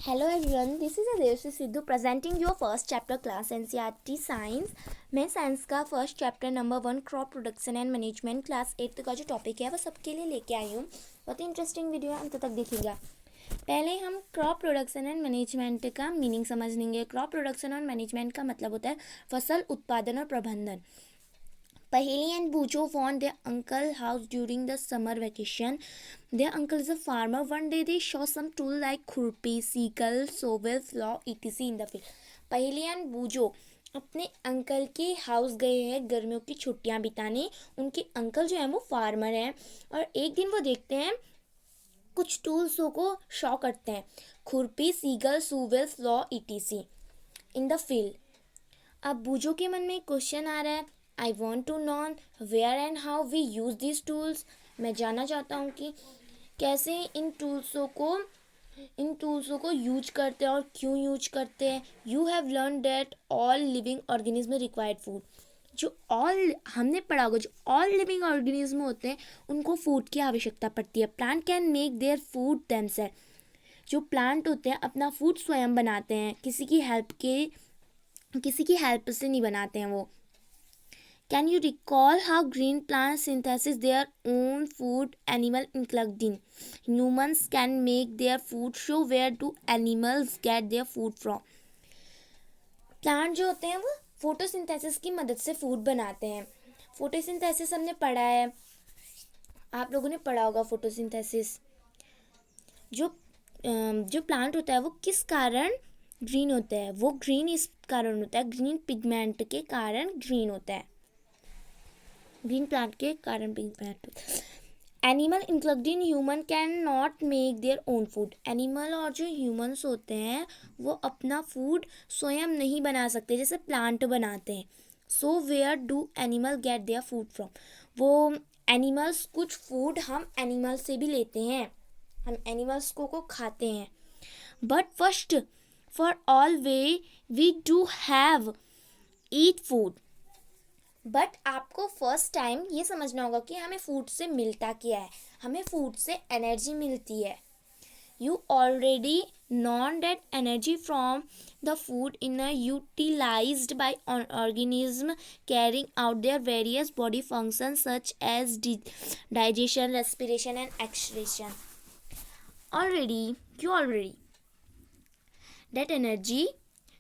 Hello everyone, this is Adevshi Sidhu presenting your first chapter class NCERT Science। मैं science का first chapter number 1 crop production and management class 8 का जो topic है वो सबके लिए लेके आई हूँ। बहुत ही इंटरेस्टिंग वीडियो है, अंत तक देखिएगा। पहले हम क्रॉप प्रोडक्शन एंड मैनेजमेंट का मीनिंग समझ लेंगे। क्रॉप प्रोडक्शन और मैनेजमेंट का मतलब होता है फसल उत्पादन और प्रबंधन। Paheli and Bujo found their uncle house during the summer vacation. Their uncle is a farmer. One day they saw some tool like khurpi, sickle, shovel, plough, etc. in the field. पहेली and बूजो अपने uncle के house गए हैं गर्मियों की छुट्टियां बिताने। उनके अंकल जो है वो फार्मर हैं और एक दिन वो देखते हैं कुछ टूल्सों को शो करते हैं, खुरपी, sickle, shovel, plough, etc. In the field. अब बूजो के मन में एक क्वेश्चन आ रहा है, I want to know where and how we use this tools. मैं जानना चाहता हूँ कि कैसे इन टूल्सों को यूज करते हैं और क्यों यूज करते हैं। You have learn that all living organism required food. जो ऑल हमने पढ़ा होगा, जो ऑल लिविंग ऑर्गेनिज्म होते हैं उनको फूड की आवश्यकता पड़ती है। Plant can make their food themselves. जो प्लांट होते हैं अपना फूड स्वयं बनाते हैं, किसी की हेल्प से नहीं बनाते हैं वो। Can you recall how green plant synthesis their own food animal including humans can make their food. So where do animals get their food from. Plant जो होते हैं वो फोटोसिंथेसिस की मदद से फूड बनाते हैं। फोटोसिंथेसिस हमने पढ़ा है, आप लोगों ने पढ़ा होगा फोटोसिंथेसिस। जो प्लांट होता है वो किस कारण ग्रीन होता है, वो ग्रीन इस कारण होता है, ग्रीन पिगमेंट के कारण ग्रीन होता है, ग्रीन प्लांट के कारण पिगमेंट होता है। Animal including human can not make their own food. Animal और जो ह्यूमंस होते हैं वो अपना फूड स्वयं नहीं बना सकते जैसे प्लांट बनाते हैं। So where do animal get their food from. वो एनिमल्स कुछ फूड हम एनिमल से भी लेते हैं, हम एनिमल्स को खाते हैं। But first for all we do have eat food. But आपको फर्स्ट टाइम ये समझना होगा कि हमें फूड से मिलता क्या है। हमें फूड से एनर्जी मिलती है। You already know that energy from the food in utilized by organism carrying out their various body function such as digestion, respiration and excretion. Already that energy,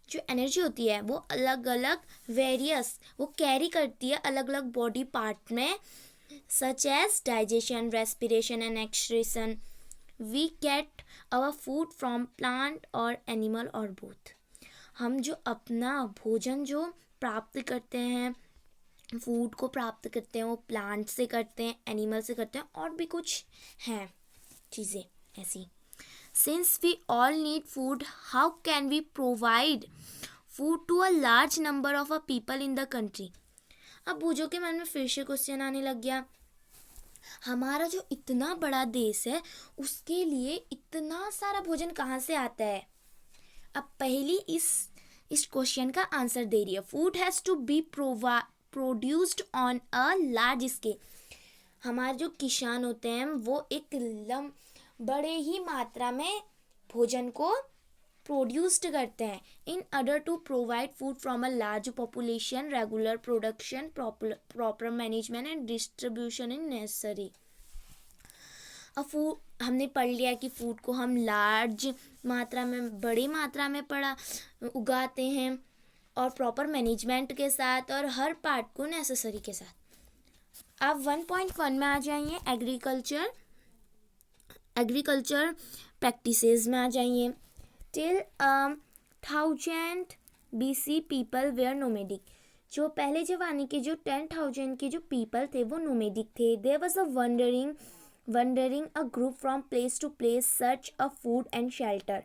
जो एनर्जी होती है वो अलग अलग वो कैरी करती है अलग अलग बॉडी पार्ट में, such as digestion, respiration and excretion. We get our food from plant और एनिमल और बोथ। हम जो अपना भोजन जो प्राप्त करते हैं, फूड को प्राप्त करते हैं, वो प्लांट से करते हैं, एनिमल से करते हैं, और भी कुछ हैं चीज़ें ऐसी। Since we all need food, how can we provide food to a large number of people in the country? अब बूझो के मन में फिर से क्वेश्चन आने लग गया, हमारा जो इतना बड़ा देश है उसके लिए इतना सारा भोजन कहाँ से आता है। अब पहली इस क्वेश्चन का आंसर दे रही है, food has to be produced on a large scale. हमारे जो किसान होते हैं वो एक बड़े ही मात्रा में भोजन को प्रोड्यूस्ड करते हैं। In order to provide food from a large population, regular production, proper management and distribution in necessary. अब फूड हमने पढ़ लिया कि फूड को हम लार्ज मात्रा में, बड़ी मात्रा में उगाते हैं और प्रॉपर मैनेजमेंट के साथ और हर पार्ट को नेसेसरी के साथ। अब 1.1 में आ जाइए, एग्रीकल्चर प्रैक्टिसेस में आ जाइए। Till 1000 BC people were nomadic. जो पहले ज़माने के जो 10,000 के जो पीपल थे वो नोमेडिक थे। There was a wandering a group from place to place search a food and shelter.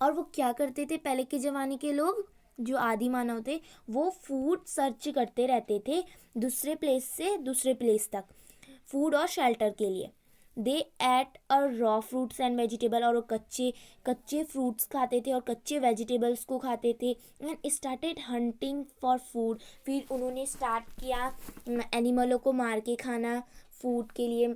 और वो क्या करते थे पहले के ज़माने के लोग, जो आदि मानव थे, वो फूड सर्च करते रहते थे दूसरे प्लेस से दूसरे प्लेस तक फूड और शेल्टर के लिए। They ate a raw fruits and vegetable. और वो कच्चे फ्रूट्स खाते थे और कच्चे वेजिटेबल्स को खाते थे। And started hunting for food. फिर उन्होंने स्टार्ट किया एनिमलों को मार के खाना फूड के लिए।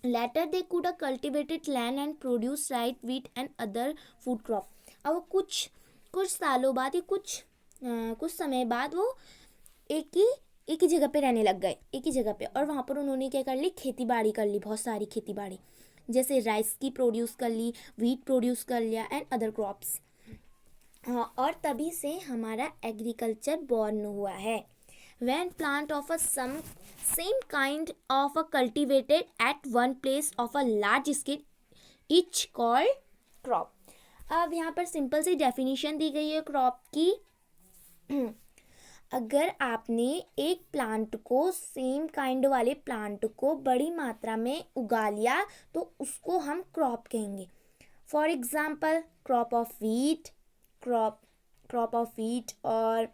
Later they could have cultivated land and produced rice, wheat and other food crop. अब कुछ सालों बाद या कुछ समय बाद वो एक ही जगह पे रहने लग गए, एक ही जगह पे, और वहाँ पर उन्होंने क्या कर ली, खेती बाड़ी कर ली, बहुत सारी खेती बाड़ी, जैसे राइस की प्रोड्यूस कर ली, व्हीट प्रोड्यूस कर लिया एंड अदर क्रॉप्स। और तभी से हमारा एग्रीकल्चर बॉर्न हुआ है। When plant of a same kind of a cultivated at one place of a large scale, each called crop. अब यहाँ पर सिंपल सी डेफिनेशन दी गई है क्रॉप की। अगर आपने एक प्लांट को, सेम काइंड वाले प्लांट को बड़ी मात्रा में उगा लिया तो उसको हम क्रॉप कहेंगे। For example crop of wheat, crop of wheat और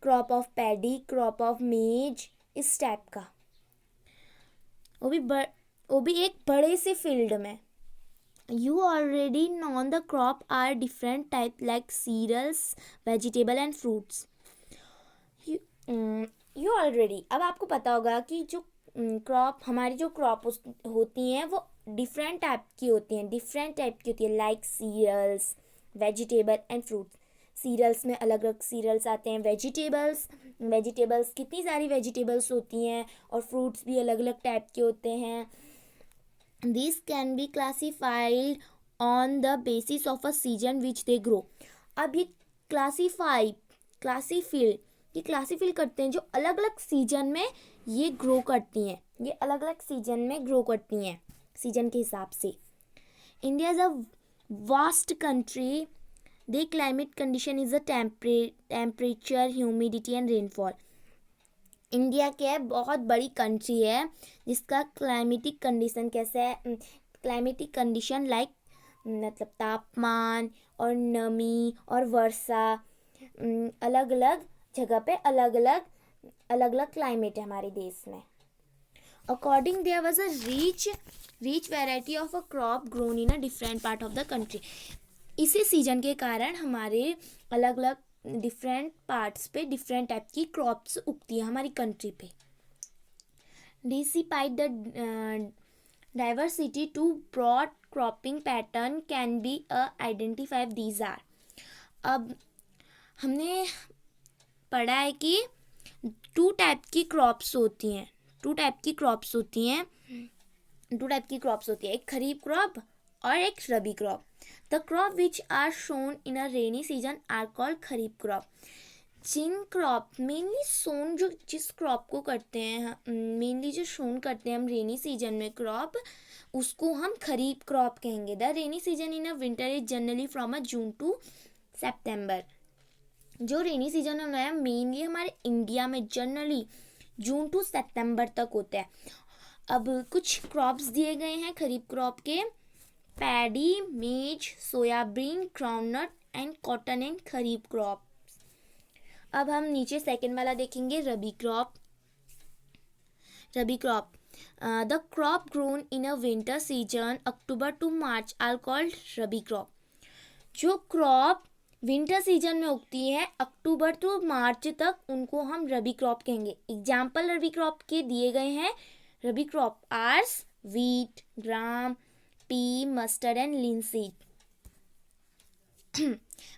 crop of paddy, crop of maize, इस टाइप का, वो भी एक बड़े से फील्ड में। You already known the crop are different type like cereals, vegetable and fruits. You already, अब आपको पता होगा कि जो क्रॉप, हमारी जो क्रॉप होती हैं वो डिफरेंट टाइप की होती हैं, like cereals, vegetable and fruits. Cereals में अलग अलग सीरियल्स आते हैं, वेजिटेबल्स कितनी सारी वेजिटेबल्स होती हैं, और फ्रूट्स भी अलग अलग टाइप के होते हैं। This can be classified on the basis of a season which they grow. अब ये क्लासीफिल करते हैं जो अलग अलग सीजन में ये ग्रो करती हैं, ये अलग अलग सीजन में ग्रो करती हैं, सीजन के हिसाब से। India is a vast country. The climate condition is a temperature, humidity and rainfall. India क्या है, बहुत बड़ी कंट्री है जिसका क्लाइमेटिक कंडीशन कैसा है, क्लाइमेटिक कंडीशन लाइक मतलब तापमान और नमी और वर्षा, अलग अलग जगह पे अलग अलग क्लाइमेट है हमारे देश में। According there was a rich variety of a crop grown in a different part of the country. इसी सीजन के कारण हमारे अलग अलग डिफरेंट पार्ट्स पे डिफरेंट टाइप की क्रॉप्स उगती है हमारी कंट्री पे। Despite the diversity two broad cropping pattern can be identify these are. अब हमने पढ़ा है कि टू टाइप की क्रॉप्स होती हैं, एक खरीफ क्रॉप और एक rabi crop. The crop which are shown in a rainy season are called kharif crop. जिन क्रॉप मेनली सोन, जो जिस क्रॉप को करते हैं, मेनली जो शोन करते हैं हम रेनी सीजन में क्रॉप, उसको हम खरीफ क्रॉप कहेंगे। The rainy season in a winter is generally from a June to September. जो रेनी सीजन होना है मेनली हमारे इंडिया में जनरली जून टू सितंबर तक होता है। अब कुछ क्रॉप्स दिए गए हैं खरीफ क्रॉप के, paddy, maize, soybean, groundnut and cotton and kharif crop. अब हम नीचे सेकेंड वाला देखेंगे, rabi crop. The crop grown in a winter season October to March are called rabi crop. जो क्रॉप विंटर सीजन में उगती है अक्टूबर टू मार्च तक, उनको हम रबी क्रॉप कहेंगे। एग्जाम्पल रबी क्रॉप के दिए गए हैं। Rabi crop are, wheat, gram, pea, mustard and linseed.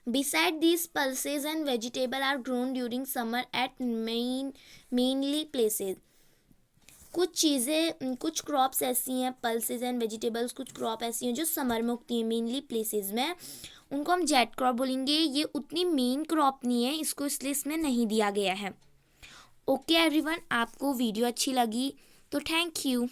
Beside these, pulses and vegetables are grown during summer at mainly places. कुछ क्रॉप्स ऐसी हैं, पल्सेस एंड वेजिटेबल्स, कुछ क्रॉप ऐसी हैं जो समर में उगती हैं मेनली प्लेसेस में, उनको हम जेट क्रॉप बोलेंगे। ये उतनी मेन क्रॉप नहीं है, इसको इस लिस्ट में नहीं दिया गया है। ओके एवरीवन, आपको वीडियो अच्छी लगी तो थैंक यू।